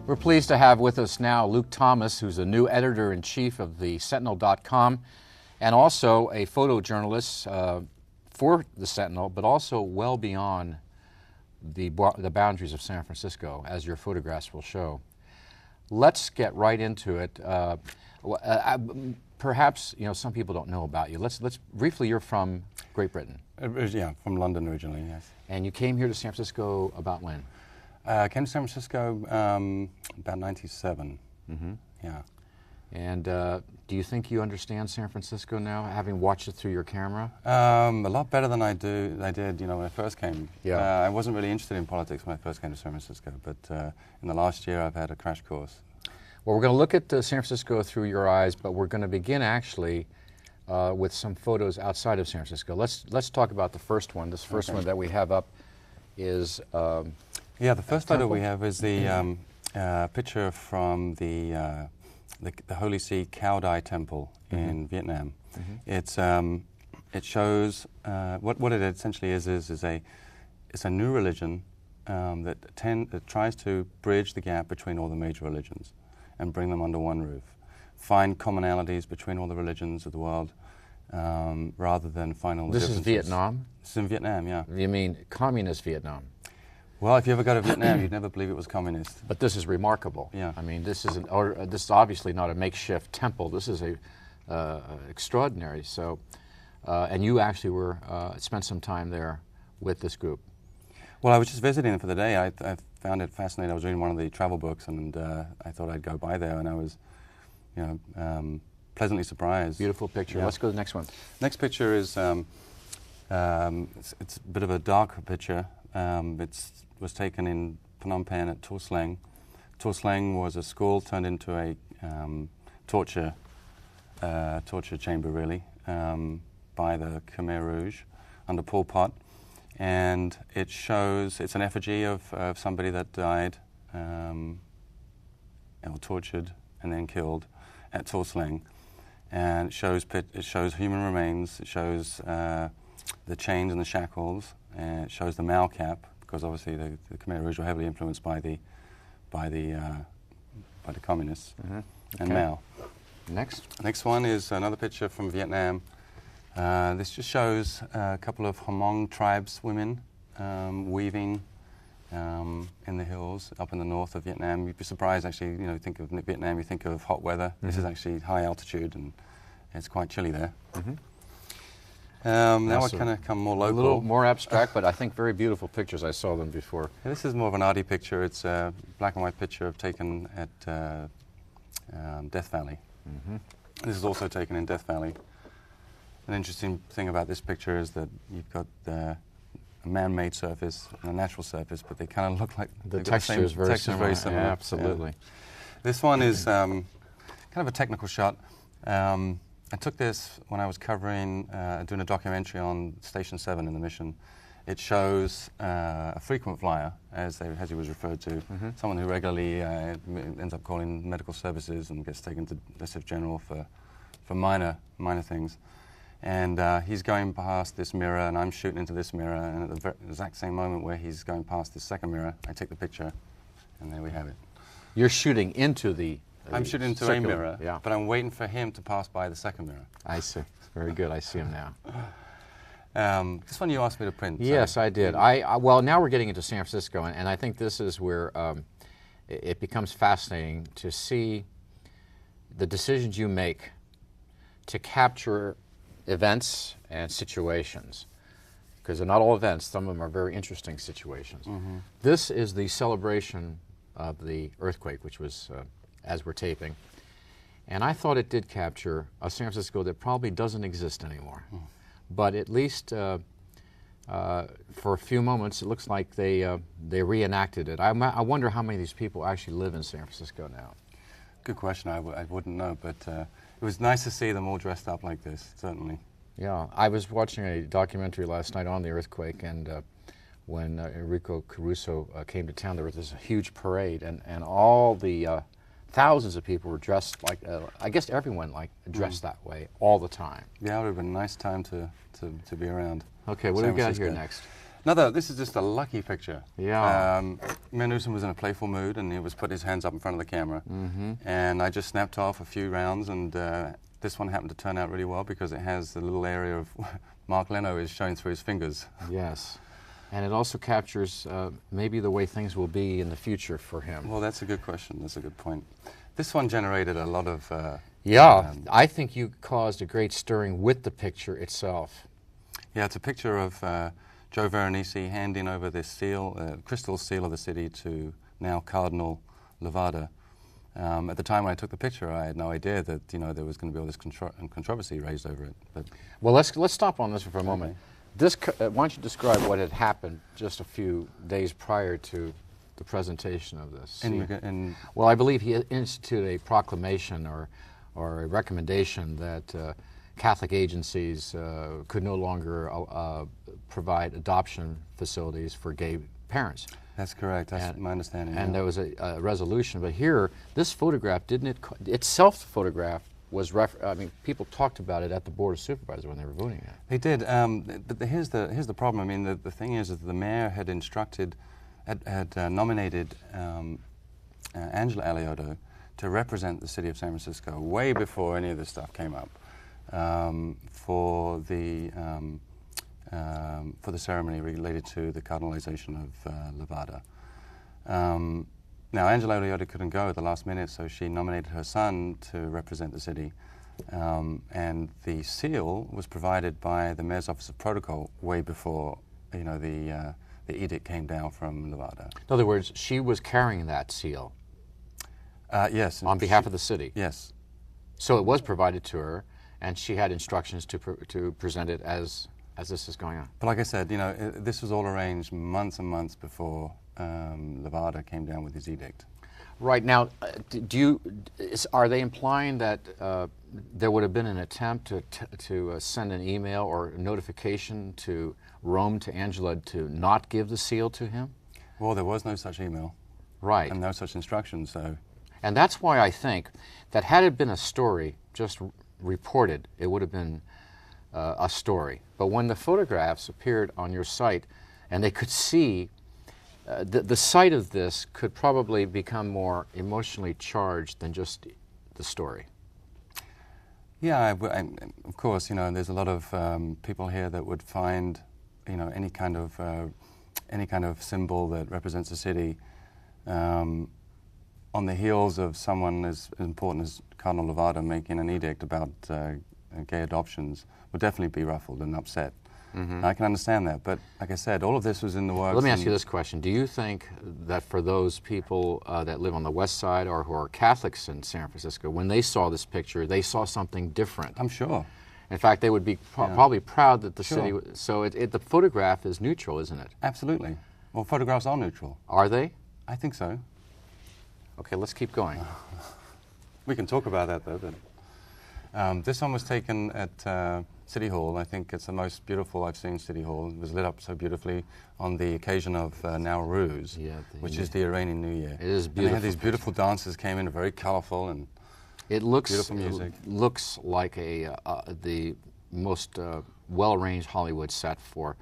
We're pleased to have with us now Luke Thomas, who's the new editor-in-chief of the Sentinel.com and also a photojournalist for the Sentinel, but also well beyond the boundaries of San Francisco, as your photographs will show. Let's get right into it. Perhaps some people don't know about you. Let's briefly. You're from Great Britain. Yeah, from London originally. Yes. And you came here to San Francisco about when? I came to San Francisco about '97. Mm-hmm. Yeah. And do you think you understand San Francisco now, having watched it through your camera? A lot better than I did, when I first came. Yeah. I wasn't really interested in politics when I first came to San Francisco, but in the last year I've had a crash course. Well, we're going to look at San Francisco through your eyes, but we're going to begin actually with some photos outside of San Francisco. Let's talk about the first one. This first one that we have up is yeah, the first photo we have is the picture from the Holy See Cao Dai Temple in Vietnam. It shows what it essentially is it's a new religion that tries to bridge the gap between all the major religions and bring them under one roof, find commonalities between all the religions of the world, rather than find all the differences. This is Vietnam? It's in Vietnam, yeah. You mean communist Vietnam? Well, if you ever go to Vietnam, you'd never believe it was communist. But this is remarkable. Yeah. I mean, this is this is obviously not a makeshift temple. This is extraordinary. So, and you actually spent some time there with this group. Well, I was just visiting for the day. I found it fascinating. I was reading one of the travel books, and I thought I'd go by there, and I was, pleasantly surprised. Beautiful picture. Yeah. Let's go to the next one. Next picture is it's a bit of a darker picture. It was taken in Phnom Penh at Tua Sleng. Tua Sleng was a school turned into a torture chamber, really, by the Khmer Rouge under Pol Pot. And it's an effigy of somebody that died, tortured and then killed at Tua Sleng. And it shows human remains, it shows the chains and the shackles, and it shows the Mao cap, because obviously the Khmer Rouge were heavily influenced by the communists and Mao. Next one is another picture from Vietnam. This just shows a couple of Hmong tribes women weaving in the hills up in the north of Vietnam. You'd be surprised, actually, you think of Vietnam, you think of hot weather. This is actually high altitude, and it's quite chilly there. Now I kind of come more local. A little more abstract, but I think very beautiful pictures. I saw them before. Yeah, this is more of an arty picture. It's a black and white picture taken at Death Valley. This is also taken in Death Valley. An interesting thing about this picture is that you've got a man-made surface and a natural surface, but they kind of look like the texture is very similar. Yeah, absolutely. Yeah. This one is kind of a technical shot. I took this when I was doing a documentary on Station 7 in the mission. It shows a frequent flyer, as he was referred to, someone who regularly ends up calling medical services and gets taken to SF General for minor things. And he's going past this mirror, and I'm shooting into this mirror, and at the exact same moment where he's going past this second mirror, I take the picture, and there we have it. You're shooting into the I'm shooting into a mirror, but I'm waiting for him to pass by the second mirror. I see. Very good. I see him now. This one you asked me to print. Yes, I did. Well, now we're getting into San Francisco, and I think this is where it becomes fascinating to see the decisions you make to capture events and situations, because they're not all events. Some of them are very interesting situations. This is the celebration of the earthquake, which was as we're taping, and I thought it did capture a San Francisco that probably doesn't exist anymore. But at least for a few moments, it looks like they reenacted it. I wonder how many of these people actually live in San Francisco now. Good question. I wouldn't know, but it was nice to see them all dressed up like this, certainly. Yeah, I was watching a documentary last night on the earthquake, and when Enrico Caruso came to town, there was this huge parade, and all the thousands of people were dressed like, I guess everyone dressed that way all the time. Yeah, it would have been a nice time to be around. Okay, what do we got here next? This is just a lucky picture. Yeah. Mayor Newsom was in a playful mood, and he was put his hands up in front of the camera. And I just snapped off a few rounds, and this one happened to turn out really well because it has the little area of Mark Leno is showing through his fingers. Yes. And it also captures maybe the way things will be in the future for him. Well, that's a good question. That's a good point. This one generated a lot of... I think you caused a great stirring with the picture itself. Yeah, it's a picture of Joe Veronese handing over this seal, crystal seal of the city to now Cardinal Levada. At the time when I took the picture, I had no idea that there was going to be all this controversy raised over it. But well, let's stop on this for a moment. Why don't you describe what had happened just a few days prior to the presentation of this? Well, I believe he instituted a proclamation or a recommendation that Catholic agencies could no longer provide adoption facilities for gay parents. That's correct. That's my understanding. And there was a resolution. But here, this photograph, didn't it? Itself, the photograph was. I mean, people talked about it at the Board of Supervisors when they were voting it. They did. But here's the problem. I mean, the thing is that the mayor had nominated Angela Alioto to represent the city of San Francisco way before any of this stuff came up for the ceremony related to the cardinalization of Levada. Now, Angela Alioto couldn't go at the last minute, so she nominated her son to represent the city. And the seal was provided by the Mayor's Office of Protocol way before the edict came down from Levada. In other words, she was carrying that seal. Yes. On behalf of the city. Yes. So it was provided to her, and she had instructions to present it as this is going on. But like I said, this was all arranged months and months before Levada came down with his edict. Right now, are they implying that there would have been an attempt to send an email or notification to Rome to Angela to not give the seal to him? Well, there was no such email. Right. And no such instructions, so... And that's why I think that had it been a story just reported, it would have been a story. But when the photographs appeared on your site and they could see, the sight of this could probably become more emotionally charged than just the story. Yeah, of course, there's a lot of people here that would find, any kind of symbol that represents a city on the heels of someone as important as Cardinal Levada making an edict about gay adoptions would definitely be ruffled and upset. I can understand that, but like I said, all of this was in the works. Let me ask you this question. Do you think that for those people that live on the West Side or who are Catholics in San Francisco, when they saw this picture, they saw something different? I'm sure. In fact, they would be probably proud that the city... So the photograph is neutral, isn't it? Absolutely. Well, photographs are neutral. Are they? I think so. Okay, let's keep going. We can talk about that, though. But, this one was taken at City Hall. I think it's the most beautiful I've seen City Hall. It was lit up so beautifully on the occasion of Nowruz, which is the Iranian New Year. It is beautiful. And they had these beautiful dancers came in, very colorful and beautiful music. It looks like the most well-arranged Hollywood set for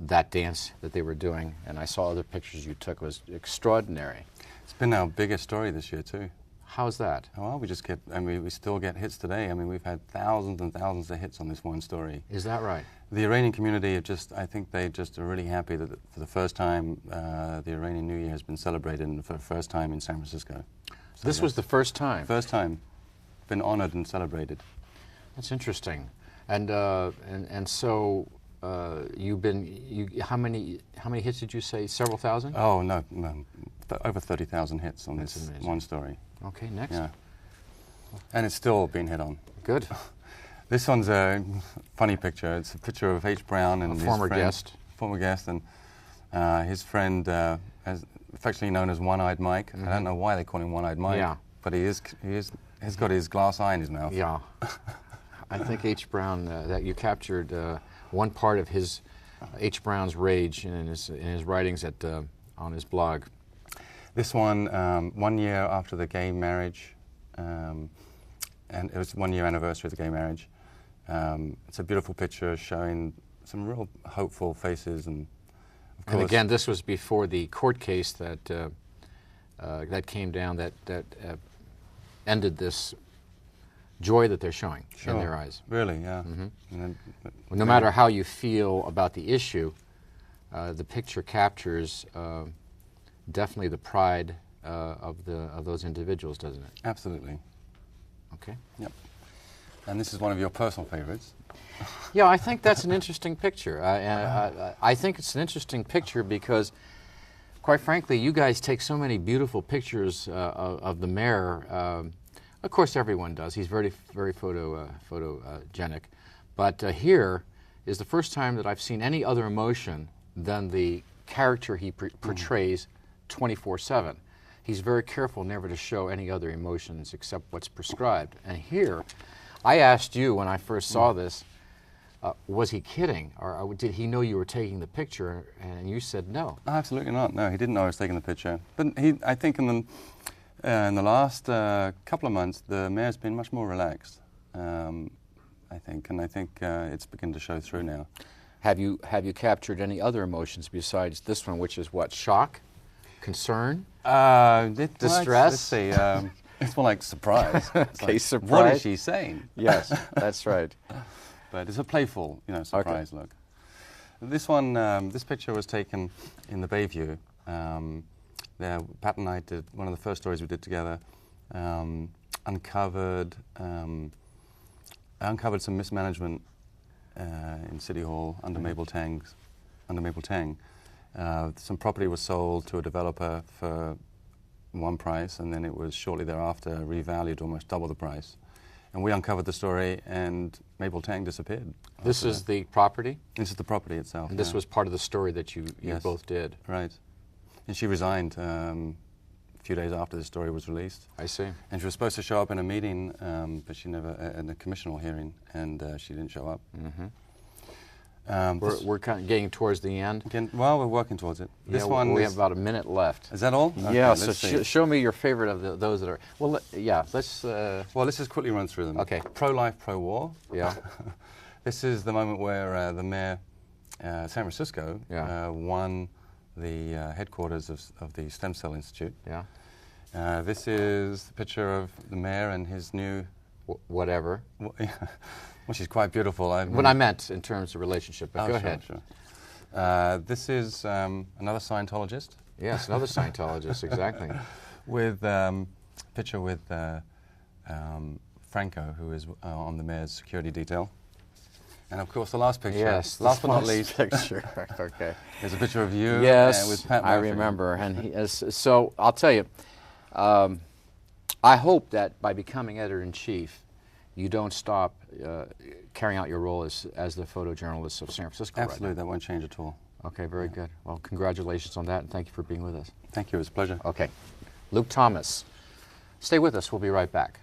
that dance that they were doing. And I saw other pictures you took. It was extraordinary. It's been our biggest story this year, too. How's that? Well, we still get hits today. I mean, we've had thousands and thousands of hits on this one story. Is that right? The Iranian community I think they just are really happy that for the first time, the Iranian New Year has been celebrated for the first time in San Francisco. So this was the first time? First time. Been honored and celebrated. That's interesting. And so how many hits did you say? Several thousand? Oh, no. Over 30,000 hits on this one story. Okay, next. Yeah. And it's still being hit on. Good. This one's a funny picture. It's a picture of H. Brown and a his former friend, guest. Former guest, and his friend, affectionately known as One-Eyed Mike. I don't know why they call him One-Eyed Mike. Yeah. But he's got his glass eye in his mouth. Yeah. I think H. Brown, that you captured one part of H. Brown's rage in his writings on his blog. This one, 1 year after the gay marriage, and it was 1 year anniversary of the gay marriage. It's a beautiful picture showing some real hopeful faces and And again, this was before the court case that that came down that ended this joy that they're showing in their eyes. Really, yeah. Mm-hmm. And then, No matter how you feel about the issue, the picture captures definitely the pride of those individuals, doesn't it? absolutely. Okay. Yep. And this is one of your personal favorites. Yeah, I think that's an interesting picture. I think it's an interesting picture because, quite frankly, you guys take so many beautiful pictures of the mayor. Of course, everyone does. He's very, very photogenic. But here is the first time that I've seen any other emotion than the character he portrays 24/7. He's very careful never to show any other emotions except what's prescribed. And here, I asked you when I first saw this, was he kidding? Or did he know you were taking the picture? And you said no. Oh, absolutely not. No, he didn't know I was taking the picture. But I think in the last couple of months, the mayor's been much more relaxed, I think. And I think it's beginning to show through now. Have you captured any other emotions besides this one, which is what, shock, concern, distress? Let's see. It's more like surprise. It's Okay, like, surprise. What is she saying? Yes, that's right. But it's a playful, surprise look. This one, this picture was taken in the Bayview. There, Pat and I did one of the first stories we did together. Uncovered some mismanagement in City Hall under Mabel Tang. Some property was sold to a developer for one price, and then it was shortly thereafter revalued almost double the price. And we uncovered the story, and Mabel Tang disappeared. This is the property? This is the property itself. And this was part of the story that you Yes. both did? Right. And she resigned a few days after the story was released. I see. And she was supposed to show up in a meeting, but she never, in a commissional hearing, and she didn't show up. Mm-hmm. We're kind of getting towards the end. Again, well, we're working towards it. Yeah, This one we is, have about a minute left. is that all? Yeah, Okay, so let's see. show me your favorite of those that are... Well, let's... Well, let's just quickly run through them. Okay. Pro-life, pro-war. Yeah. This is the moment where the mayor, SanFrancisco, Yeah. won the headquarters of the Stem Cell Institute. Yeah. This is the picture of the mayor and his new... Whatever. Well, she's quite beautiful. What I meant in terms of relationship, but go sure, ahead. Sure. This is another Scientologist. Yes, another Scientologist, exactly. With picture with Franco, who is on the mayor's security detail. And of course, the last picture, Yes, last but not last least, picture. Okay. is a picture of you Yes, with Pat I Murphy. remember. And he is, so I'll tell you, I hope that by becoming editor-in-chief, you don't stop carrying out your role as the photojournalist of San Francisco. Absolutely, right now. that won't change at all. Okay, very good. Well, congratulations on that, and thank you for being with us. Thank you, it was a pleasure. Okay. Luke Thomas. Stay with us. We'll be right back.